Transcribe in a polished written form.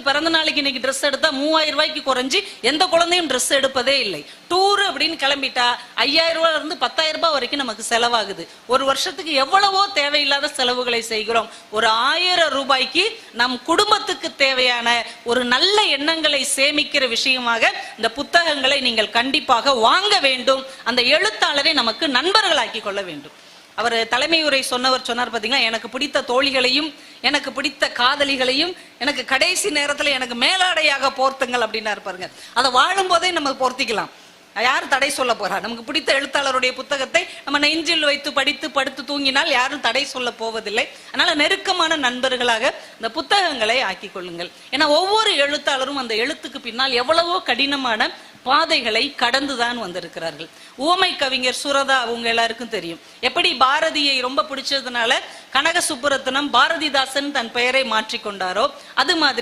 பிறந்த நாளைக்கு இன்னைக்கு ட்ரெஸ் எடுத்தா 3000 ரூபாய்க்கு குறைஞ்சி எந்த குழந்தையும் ட்ரெஸ் எடுப்பதே இல்லை. டூர் அப்படின்னு கிளம்பிட்டா 5000 ரூபாயில இருந்து 10,000 ரூபாய் வரைக்கும் நமக்கு செலவாகுது. ஒரு வருஷத்துக்கு எவ்வளவோ தேவையில்லாத செலவுகளை செய்கிறோம். ஒரு 1000 ரூபாய்க்கு நம் குடும்பத்துக்கு தேவையான ஒரு நல்ல எண்ணங்களை சேமிக்கிற விஷயமாக இந்த புத்தகங்களை நீங்கள் கண்டிப்பாக வாங்க வேண்டும். அந்த எழுத்தாளரை நமக்கு நண்பர்களாக்கி கொள்ள வேண்டும். அவர் தலைமை உரை சொன்னார் பாத்தீங்களா, எனக்கு பிடித்த தோழிகளையும் எனக்கு பிடித்த காதலிகளையும் எனக்கு கடைசி நேரத்துல எனக்கு மேலாடையாக போர்த்துங்கள் அப்படின்னா இருப்பாருங்க. அதை வாழும் போதே நம்ம போர்த்திக்கலாம். யாரும் தடை சொல்ல போறா? நமக்கு பிடித்த எழுத்தாளருடைய புத்தகத்தை நம்ம நெஞ்சில் வைத்து படித்து படுத்து தூங்கினால் யாரும் தடை சொல்ல போவதில்லை. அதனால நெருக்கமான நண்பர்களாக இந்த புத்தகங்களை ஆக்கி கொள்ளுங்கள். ஏன்னா ஒவ்வொரு எழுத்தாளரும் அந்த எழுத்துக்கு பின்னால் எவ்வளவோ கடினமான பாதைகளை கடந்துதான் வந்திருக்கிறார்கள். உவமை கவிஞர் சுரதா அவங்க எல்லாருக்கும் தெரியும். எப்படி பாரதியை ரொம்ப பிடிச்சதுனால கனக சுப்புரத்னம் பாரதிதாசன் தன் பெயரை மாற்றிக்கொண்டாரோ அது மாதிரி